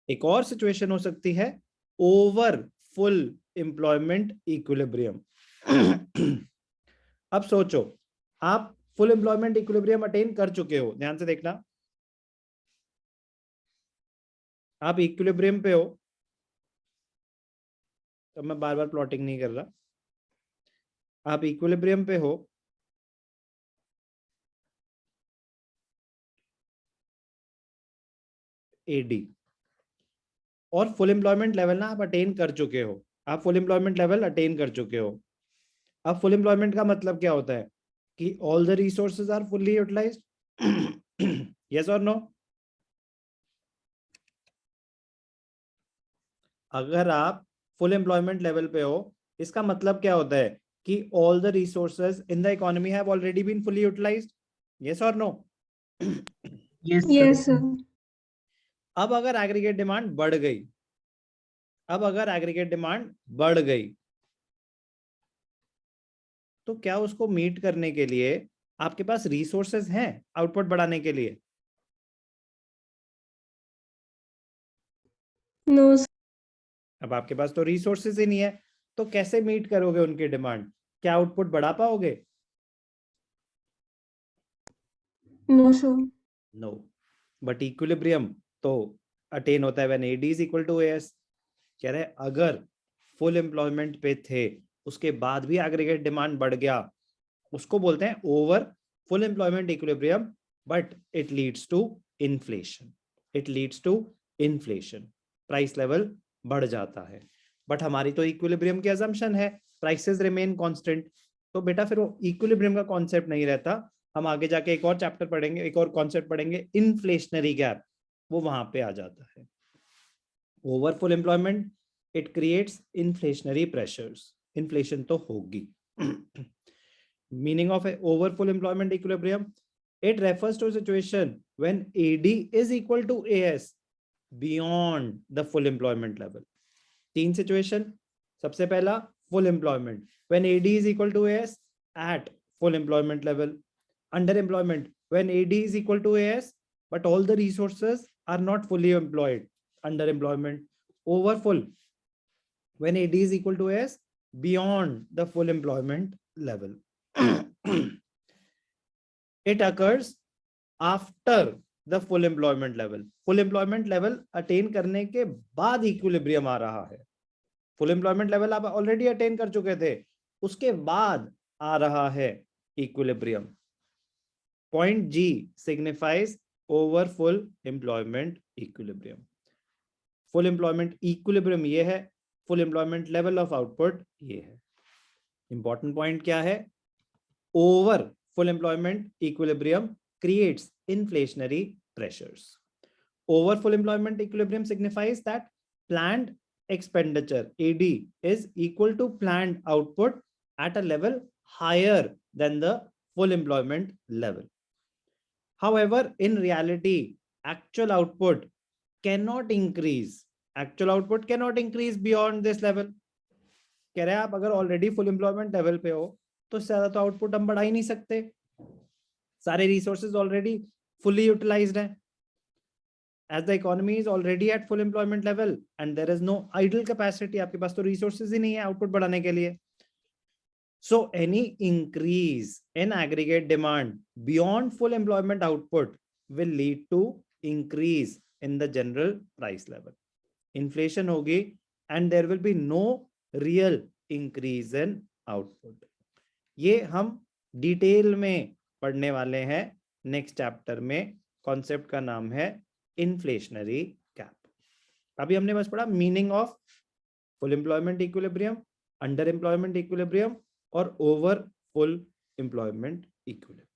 एक और सिचुएशन हो सकती है ओवर फुल एम्प्लॉयमेंट इक्विलिब्रियम। अब सोचो, आप फुल एम्प्लॉयमेंट इक्विलिब्रियम अटेन कर चुके हो, ध्यान से देखना, आप इक्विलिब्रियम पे हो, तो मैं बार बार प्लॉटिंग नहीं कर रहा, आप इक्विलिब्रियम पे हो, एडी, और फुल एम्प्लॉयमेंट लेवल ना आप अटेन कर चुके हो, आप फुल एम्प्लॉयमेंट लेवल अटेन कर चुके हो। अब फुल एम्प्लॉयमेंट का मतलब क्या होता है कि all the resources are fully utilized, yes और नो। अगर आप फुल एम्प्लॉयमेंट लेवल पे हो, इसका मतलब क्या होता है कि all the resources in the economy have already been fully utilized, yes और नो। Yes sir. अब अगर एग्रीगेट डिमांड बढ़ गई, अब अगर एग्रीगेट डिमांड बढ़ गई, तो क्या उसको मीट करने के लिए आपके पास रिसोर्सेज हैं आउटपुट बढ़ाने के लिए? नो अब आपके पास तो रिसोर्सेज ही नहीं है, तो कैसे मीट करोगे उनकी डिमांड? क्या आउटपुट बढ़ा पाओगे? No sir. No. But equilibrium तो अटेन होता है when AD is equal to AS। कह रहे अगर फुल एम्प्लॉयमेंट पे थे, उसके बाद भी एग्रीगेट डिमांड बढ़ गया, उसको बोलते हैं over full employment equilibrium, but it leads to inflation, it leads to inflation, price level बढ़ जाता है। बट हमारी तो इक्विलिब्रियम की अजम्पशन है प्राइसेस रिमेन कांस्टेंट, तो बेटा फिर वो इक्विलिब्रियम का कॉन्सेप्ट नहीं रहता। हम आगे जाके एक और चैप्टर पढ़ेंगे, एक और कॉन्सेप्ट पढ़ेंगे, इन्फ्लेशनरी गैप, वो वहां पे आ जाता है। Over full employment it creates inflationary pressures, inflation तो होगी। Meaning of over full employment equilibrium, it refers to a situation when AD is equal to AS beyond the full employment level. तीन situation, सबसे पहला full employment when AD is equal to AS at full employment level, under employment when AD is equal to AS but all the resources are not fully employed, under employment, over full when AD is equal to AS beyond the full employment level. It occurs after the full employment level, full employment level attain करने के बाद equilibrium आ रहा है। Full employment level आप already attain कर चुके थे, उसके बाद आ रहा है equilibrium. Point G signifies over full employment equilibrium. Full employment equilibrium ये है, full employment level of output ये है। इंपॉर्टेंट पॉइंट क्या है? Over full employment equilibrium creates inflationary pressures. Over full employment equilibrium signifies that planned expenditure AD is equal to planned output at a level higher than the full employment level. However, in reality, actual output cannot increase. Actual output cannot increase beyond this level. कह रहे हैं आप अगर already full employment level पे हो, तो इससे ज्यादा तो आउटपुट हम बढ़ा ही नहीं सकते, सारे रिसोर्सेज ऑलरेडी फुली यूटिलाइज्ड हैं, as the economy is already at full employment level and there is no idle capacity, आपके पास तो रिसोर्सेज ही नहीं है आउटपुट बढ़ाने के लिए। So any increase in aggregate demand beyond full employment output will lead to increase in the general price level. Inflation होगी and there will be no real increase in output. ये हम detail में पढ़ने वाले हैं नेक्स्ट चैप्टर में। Concept का नाम है इन्फ्लेशनरी गैप। अभी हमने बस पढ़ा meaning of full employment equilibrium, under employment equilibrium और ओवर फुल एम्प्लॉयमेंट इक्विलिब्रियम।